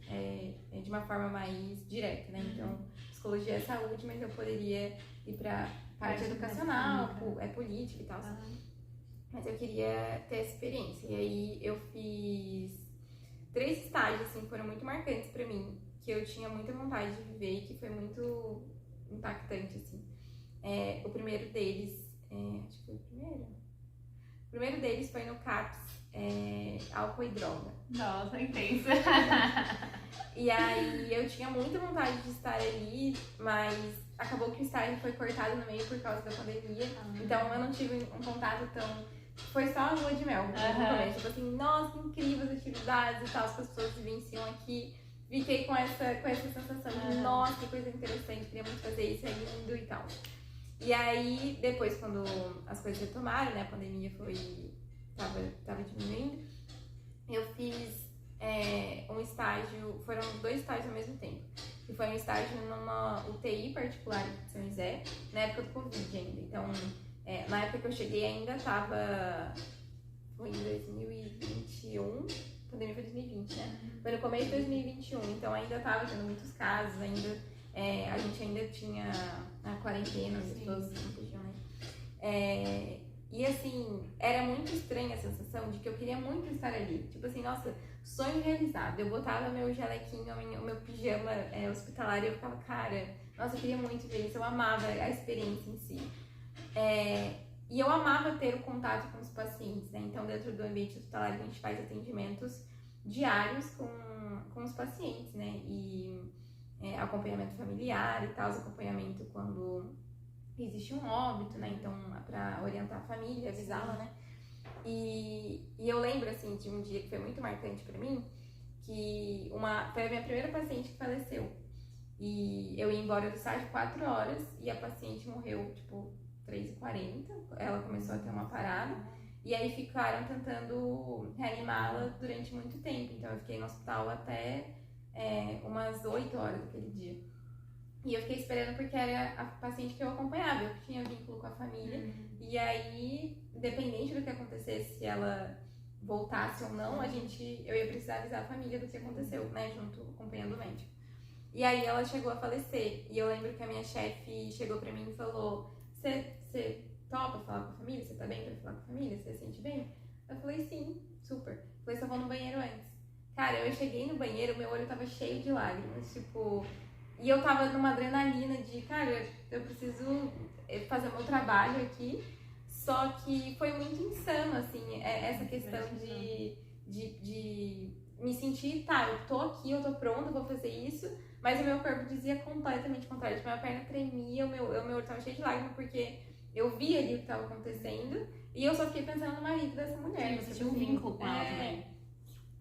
de uma forma mais direta, né? Então, psicologia é saúde, mas eu poderia ir para parte educacional, política e tal. Mas eu queria ter essa experiência. E aí eu fiz 3 estágios, assim, foram muito marcantes para mim, que eu tinha muita vontade de viver e que foi muito impactante, assim. O primeiro deles, acho que foi o primeiro. O primeiro deles foi no CAPS, álcool e droga. Nossa, intensa. E aí eu tinha muita vontade de estar ali, mas acabou que o estágio foi cortado no meio por causa da pandemia. Então eu não tive um contato tão... Foi só a lua de mel. Tipo assim, nossa, que incríveis atividades e tal, que as pessoas vivenciam aqui. Fiquei com essa sensação de, nossa, que coisa interessante, queria muito fazer isso, é lindo e tal. E aí, depois, quando as coisas retomaram, né, a pandemia tava diminuindo, eu fiz um estágio, foram 2 estágios ao mesmo tempo. Que foi um estágio numa UTI particular de São José, na época do Covid ainda. Então, na época que eu cheguei ainda foi em 2021, a pandemia foi 2020, né? Foi no começo de 2021, então ainda tava tendo muitos casos, ainda, a gente ainda tinha a quarentena, as pessoas não podiam, né? E assim, era muito estranha a sensação de que eu queria muito estar ali. Tipo assim, nossa, sonho realizado. Eu botava meu jalequinho, o meu pijama hospitalar e eu ficava, cara, nossa, eu queria muito ver isso. Eu amava a experiência em si. E eu amava ter o contato com os pacientes, né? Então, dentro do ambiente hospitalar, a gente faz atendimentos diários com os pacientes, né? E acompanhamento familiar e tal, acompanhamento quando existe um óbito, né? Então, para orientar a família, avisá-la, né? E eu lembro, assim, de um dia que foi muito marcante para mim, que foi a minha primeira paciente que faleceu. E eu ia embora do estágio 4 horas e a paciente morreu, tipo, 3h40. Ela começou a ter uma parada. E aí ficaram tentando reanimá-la durante muito tempo. Então, eu fiquei no hospital até umas 8 horas daquele dia. E eu fiquei esperando porque era a paciente que eu acompanhava, eu tinha vínculo com a família. E aí, independente do que acontecesse, se ela voltasse ou não, eu ia precisar avisar a família do que aconteceu, né, junto, acompanhando o médico. E aí ela chegou a falecer. E eu lembro que a minha chefe chegou pra mim e falou, você topa falar com a família? Você tá bem pra falar com a família? Você se sente bem? Eu falei, sim, super. Eu falei, só vou no banheiro antes. Cara, eu cheguei no banheiro, meu olho tava cheio de lágrimas, tipo... E eu tava numa adrenalina de, cara, eu preciso fazer o meu trabalho aqui. Só que foi muito insano, assim, essa questão de me sentir, tá, eu tô aqui, eu tô pronta, vou fazer isso. Mas o meu corpo dizia completamente o contrário. Tipo, minha perna tremia, o meu olho tava cheio de lágrimas, porque eu vi ali o que tava acontecendo. E eu só fiquei pensando no marido dessa mulher. Você tinha um vínculo com ela também.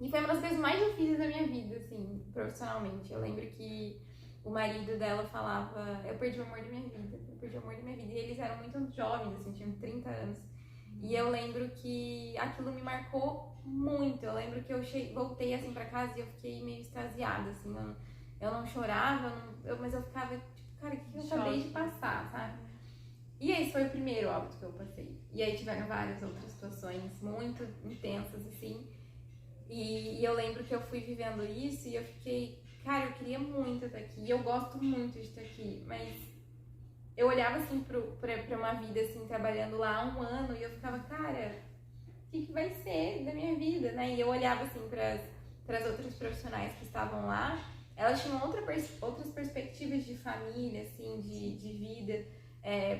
E foi uma das coisas mais difíceis da minha vida, assim, profissionalmente. Eu lembro que o marido dela falava, eu perdi o amor da minha vida, eu perdi o amor da minha vida. E eles eram muito jovens, assim, tinham 30 anos. E eu lembro que aquilo me marcou muito. Eu lembro que eu voltei, assim, pra casa e eu fiquei meio extasiada, assim. Eu não chorava, mas eu ficava, tipo, cara, o que eu acabei de passar, sabe? E esse foi o primeiro óbito que eu passei. E aí tiveram várias outras situações muito intensas, assim. E eu lembro que eu fui vivendo isso e eu fiquei, cara, eu queria muito estar aqui. E eu gosto muito de estar aqui. Mas eu olhava, assim, pra uma vida, assim, trabalhando lá há um ano. E eu ficava, cara, o que vai ser da minha vida, né? E eu olhava, assim, pras outras profissionais que estavam lá. Elas tinham outras perspectivas de família, assim, de vida.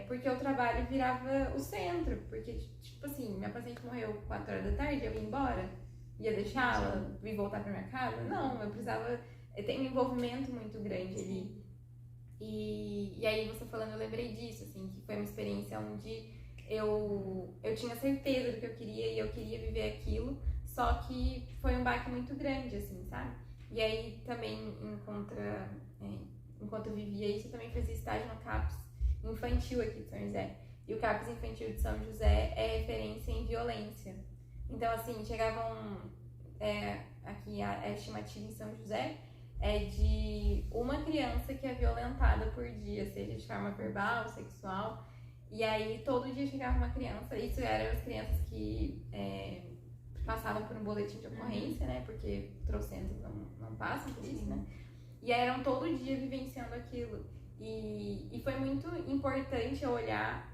Porque o trabalho virava o centro. Porque, tipo assim, minha paciente morreu 4 horas da tarde, eu ia embora. Ia deixá-la e voltar pra minha casa? Não, eu precisava... Eu tenho um envolvimento muito grande ali. E aí, você falando, eu lembrei disso, assim, que foi uma experiência onde eu tinha certeza do que eu queria e eu queria viver aquilo, só que foi um baque muito grande, assim, sabe? E aí, também, enquanto eu vivia isso, eu também fazia estágio no CAPS infantil aqui de São José. E o CAPS infantil de São José é referência em violência. Então, assim, chegavam... aqui a estimativa em São José é de uma criança que é violentada por dia, seja de forma verbal, sexual. E aí, todo dia chegava uma criança. Isso eram as crianças que passavam por um boletim de ocorrência, né? Porque trocentos não passam por isso, né? E aí, eram todo dia vivenciando aquilo. E foi muito importante eu olhar,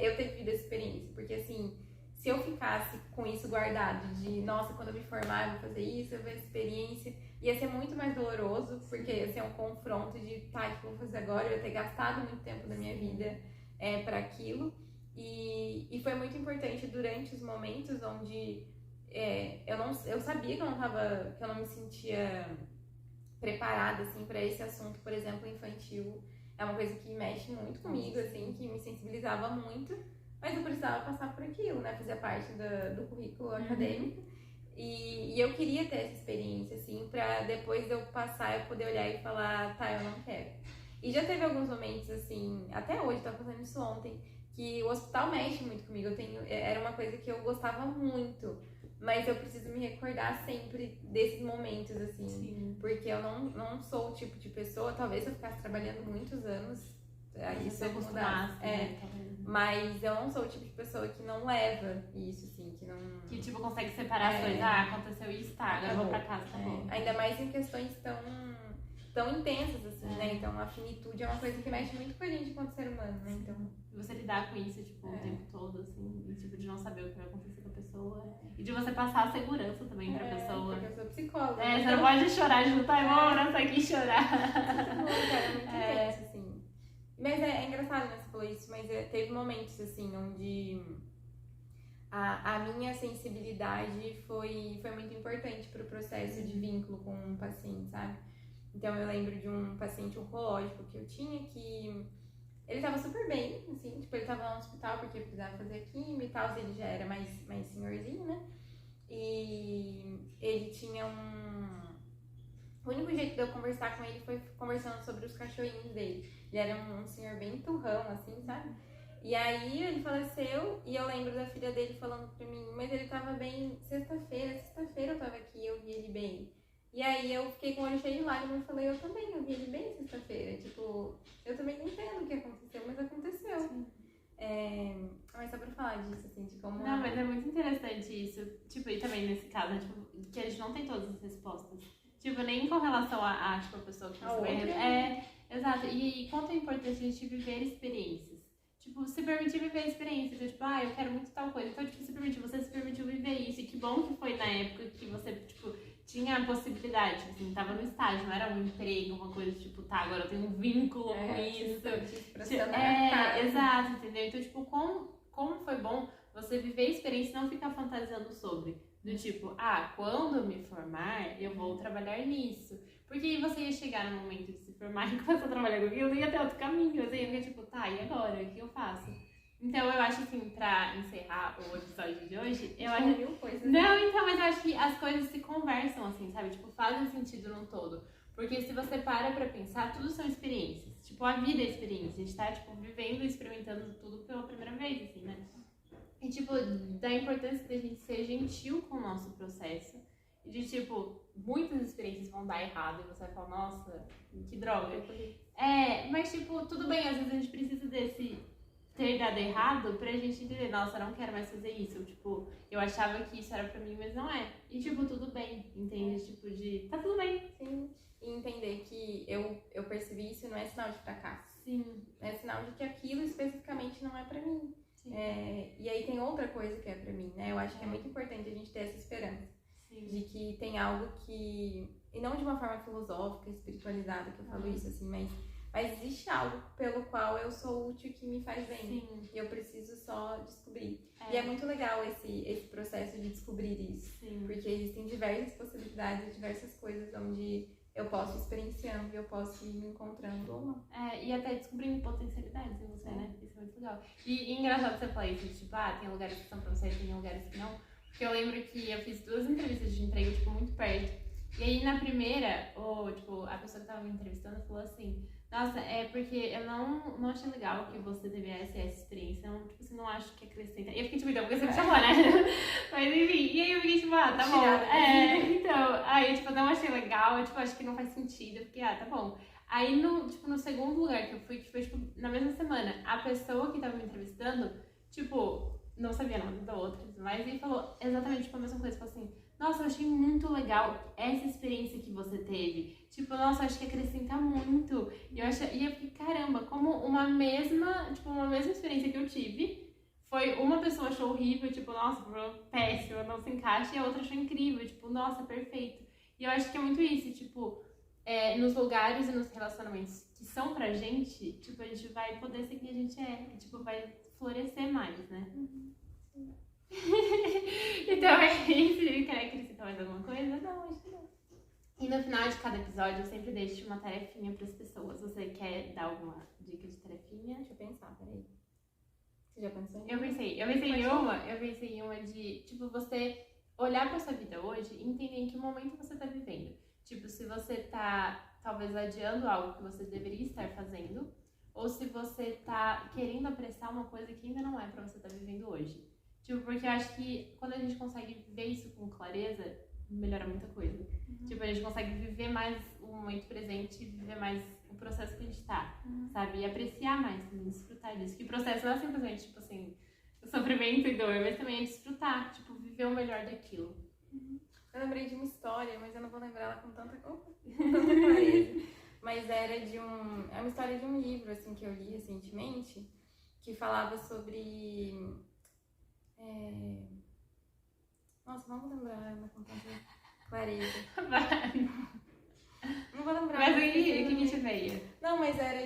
eu ter vivido essa experiência. Porque, assim... Se eu ficasse com isso guardado, de nossa, quando eu me formar eu vou fazer isso, eu vou ter experiência, ia ser muito mais doloroso, porque ia ser um confronto de, tá, o que eu vou fazer agora? Eu ia ter gastado muito tempo da minha vida para aquilo. E foi muito importante durante os momentos onde eu sabia que eu não me sentia preparada, assim, para esse assunto, por exemplo, infantil. É uma coisa que mexe muito comigo, assim, que me sensibilizava muito. Mas eu precisava passar por aquilo, né? Fazia parte do currículo acadêmico. E eu queria ter essa experiência, assim, pra depois de eu passar, eu poder olhar e falar, tá, eu não quero. E já teve alguns momentos, assim, até hoje, tava fazendo isso ontem, que o hospital mexe muito comigo. Era uma coisa que eu gostava muito, mas eu preciso me recordar sempre desses momentos, assim. Sim. Porque eu não sou o tipo de pessoa, talvez se eu ficasse trabalhando muitos anos, isso eu mudasse. Mas eu não sou o tipo de pessoa que não leva isso, assim, que não... Que, tipo, consegue separar as coisas. Ah, aconteceu isso, tá, agora eu vou pra casa, tá bom. Ainda mais em questões tão intensas, assim, né? Então, a finitude é uma coisa que mexe muito com a gente enquanto ser humano, né? Então... Você lidar com isso, tipo, o tempo todo, assim, e, tipo, de não saber o que vai acontecer com a pessoa. E de você passar a segurança também pra pessoa. Porque eu sou psicóloga. Você não pode chorar junto, ai, vou abraçar aqui e chorar. É muito intenso, assim. Mas é engraçado, né, você falou isso, mas teve momentos, assim, onde a minha sensibilidade foi muito importante pro processo de vínculo com um paciente, sabe? Então, eu lembro de um paciente oncológico que eu tinha que... Ele tava super bem, assim, tipo, ele tava lá no hospital porque precisava fazer quimio e tal, ele já era mais senhorzinho, né? E ele tinha O único jeito de eu conversar com ele foi conversando sobre os cachorrinhos dele. Ele era um senhor bem turrão, assim, sabe? E aí ele faleceu e eu lembro da filha dele falando pra mim, mas ele tava bem sexta-feira eu tava aqui, eu vi ele bem. E aí eu fiquei com o olho cheio de lágrimas e falei, eu também, eu vi ele bem sexta-feira. Tipo, eu também não entendo o que aconteceu, mas aconteceu. Mas só pra falar disso, assim, de como... Não, mas é muito interessante isso. Tipo, e também nesse caso, tipo, que a gente não tem todas as respostas. Tipo, nem com relação a tipo, a pessoa que você vai... Exato. E quanto é importante a gente viver experiências. Tipo, se permitir viver experiências. Tipo, eu quero muito tal coisa. Então, tipo, você se permitiu viver isso. E que bom que foi na época que você, tipo, tinha a possibilidade. Tipo, assim, tava no estágio, não era um emprego, uma coisa, tipo, tá, agora eu tenho um vínculo com isso. Exato, entendeu? Então, tipo, como foi bom você viver a experiência e não ficar fantasiando sobre. Do tipo, quando eu me formar, eu vou trabalhar nisso. Porque aí você ia chegar no momento de se formar e começar a trabalhar com aquilo, não ia ter outro caminho. Você ia ficar tipo, tá, e agora? O que eu faço? Então eu acho assim, pra encerrar o episódio de hoje, eu acho... Não, então, mas eu acho que as coisas se conversam assim, sabe? Tipo, fazem sentido num todo. Porque se você para pra pensar, tudo são experiências. Tipo, a vida é experiência. A gente tá, tipo, vivendo e experimentando tudo pela primeira vez, assim, né? E, tipo, da importância da gente ser gentil com o nosso processo. E de, tipo, muitas experiências vão dar errado e você vai falar, nossa, que droga. Mas, tipo, tudo bem, às vezes a gente precisa desse ter dado errado pra gente entender, nossa, eu não quero mais fazer isso. Tipo, eu achava que isso era pra mim, mas não é. E, tipo, tudo bem, entende? Tipo, tá tudo bem. Sim. E entender que eu percebi isso não é sinal de fracasso. Sim. É sinal de que aquilo especificamente não é pra mim. E aí tem outra coisa que é pra mim, né? Eu acho que é muito importante a gente ter essa esperança. Sim. De que tem algo que... E não de uma forma filosófica, espiritualizada, que eu falo isso, assim, mas existe algo pelo qual eu sou útil que me faz bem. Sim. E eu preciso só descobrir. E é muito legal esse processo de descobrir isso. Sim. Porque existem diversas possibilidades, diversas coisas onde eu posso ir experienciando e eu posso ir me encontrando ou não. E até descobrindo potencialidades em você, né? Isso é muito legal. E engraçado você falar isso, tipo, tem lugares que são pra você, tem lugares que não. Porque eu lembro que eu fiz 2 entrevistas de emprego, tipo, muito perto. E aí na primeira, a pessoa que tava me entrevistando falou assim, nossa, é porque eu não achei legal que você teve essa experiência, não, tipo, você não acha que acrescenta. E eu fiquei tipo, então, porque você me chamou, né? Mas enfim, e aí eu fiquei tipo, tá bom. Então, aí tipo, eu não achei legal, tipo, acho que não faz sentido, eu fiquei, tá bom. Aí no segundo lugar que eu fui, que foi tipo, na mesma semana, a pessoa que tava me entrevistando, tipo, não sabia nada da outra, mas ele falou exatamente tipo, a mesma coisa, falou assim, nossa, eu achei muito legal essa experiência que você teve. Tipo, nossa, acho que acrescenta muito. E eu fiquei, caramba, como uma mesma experiência que eu tive, foi uma pessoa achou horrível, tipo, nossa, péssimo, não se encaixa, e a outra achou incrível, tipo, nossa, perfeito. E eu acho que é muito isso, tipo, nos lugares e nos relacionamentos que são pra gente, tipo, a gente vai poder ser quem a gente é, tipo, vai florescer mais, né? Então é isso. Quer acrescentar mais alguma coisa? Não, acho que não. E no final de cada episódio eu sempre deixo uma tarefinha pras pessoas. Você quer dar alguma dica de tarefinha? Deixa eu pensar, peraí. Você já pensou em Eu pensei em uma de, tipo, você olhar pra sua vida hoje e entender em que momento você tá vivendo. Tipo, se você tá, talvez, adiando algo que você deveria estar fazendo, ou se você tá querendo apressar uma coisa que ainda não é pra você estar vivendo hoje. Tipo, porque eu acho que quando a gente consegue ver isso com clareza, melhora muita coisa. Tipo, a gente consegue viver mais o momento presente, viver mais o processo que a gente tá, sabe? E apreciar mais, também, desfrutar disso. Que o processo não é simplesmente, tipo assim, sofrimento e dor, mas também é desfrutar, tipo, viver o melhor daquilo. Eu lembrei de uma história, mas eu não vou lembrar ela com tanta clareza. Mas é uma história de um livro, assim, que eu li recentemente, que falava sobre... Nossa, não vou lembrar com tanta clareza. Não vou lembrar. Mas aí, que te veio? Não, mas era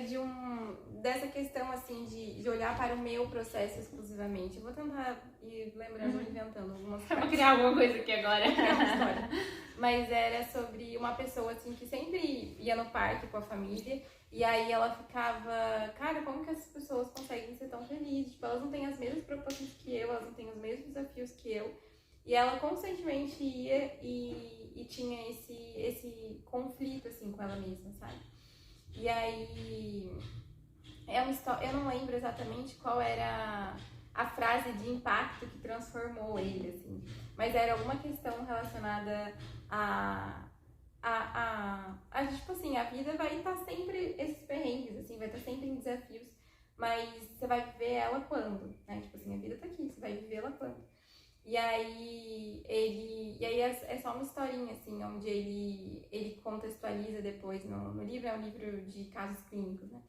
dessa questão, assim, de olhar para o meu processo exclusivamente. Eu vou tentar ir lembrando, inventando algumas coisas. Eu vou criar alguma coisa aqui agora. Vou criar uma história. Mas era sobre uma pessoa, assim, que sempre ia no parque com a família. E aí ela ficava, cara, como que essas pessoas conseguem ser tão felizes? Tipo, elas não têm as mesmas preocupações que eu, elas não têm os mesmos desafios que eu. E ela constantemente ia e tinha esse conflito, assim, com ela mesma, sabe? E aí, é uma história, eu não lembro exatamente qual era a frase de impacto que transformou ele, assim. Mas era alguma questão relacionada tipo assim, a vida vai estar sempre esses perrengues, assim, vai estar sempre em desafios, mas você vai viver ela quando, né? Tipo assim, a vida tá aqui, você vai viver ela quando? E aí é só uma historinha, assim, onde ele contextualiza depois no livro, é um livro de casos clínicos, né?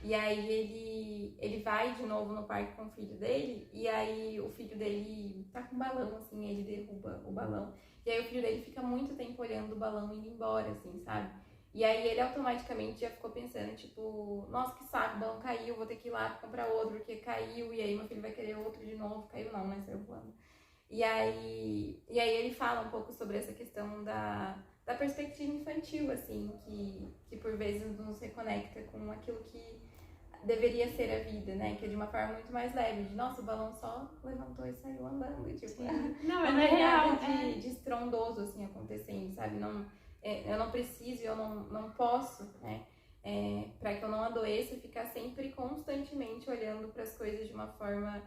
E aí ele vai de novo no parque com o filho dele, e aí o filho dele tá com um balão, assim, ele derruba o balão. E aí o filho dele fica muito tempo olhando o balão indo embora, assim, sabe? E aí ele automaticamente já ficou pensando, tipo, nossa, que saco, o balão caiu, vou ter que ir lá comprar outro, porque caiu, e aí meu filho vai querer outro de novo. Caiu não, né? Saiu voando. E aí ele fala um pouco sobre essa questão da perspectiva infantil, assim, que por vezes nos reconecta com aquilo que deveria ser a vida, né? Que é de uma forma muito mais leve, de nossa, o balão só levantou e saiu andando, tipo, não é real, de estrondoso, assim, acontecendo, sabe? Não, eu não preciso, eu não posso, né? Para que eu não adoeça, ficar sempre constantemente olhando para as coisas de uma forma,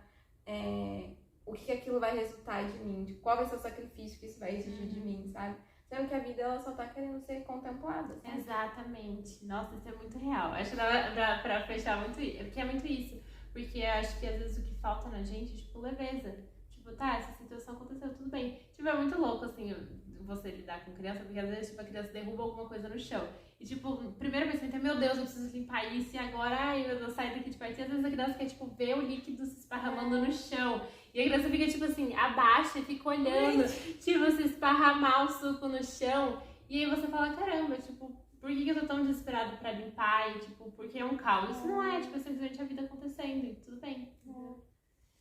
o que aquilo vai resultar de mim, de qual vai ser o sacrifício que isso vai exigir de mim, sabe? Sendo que a vida ela só tá querendo ser contemplada, sabe? Exatamente. Nossa, isso é muito real. Acho que dá pra fechar muito isso, porque é muito isso. Porque eu acho que às vezes o que falta na gente é, tipo, leveza. Tipo, tá, essa situação aconteceu, tudo bem. Tipo, é muito louco, assim, você lidar com criança, porque às vezes, tipo, a criança derruba alguma coisa no chão. E, tipo, primeira vez que você pensa, meu Deus, eu preciso limpar isso, e agora, ai, eu vou sair daqui de perto. E às vezes a criança quer, tipo, ver o líquido se esparramando no chão. E a criança fica, tipo assim, abaixa e fica olhando, tipo, se esparramar o suco no chão. E aí você fala, caramba, tipo, por que eu tô tão desesperado pra limpar? E, tipo, porque é um caos. Isso não é, tipo, é simplesmente a vida acontecendo e tudo bem.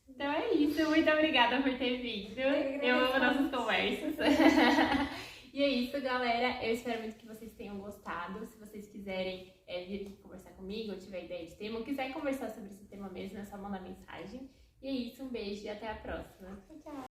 Então é isso, muito obrigada por ter vindo. Eu amo nossas conversas. E é isso, galera. Eu espero muito que vocês tenham gostado. Se vocês quiserem vir aqui conversar comigo, ou tiver ideia de tema, ou quiser conversar sobre esse tema mesmo, é só mandar mensagem. E é isso, um beijo e até a próxima. Tchau.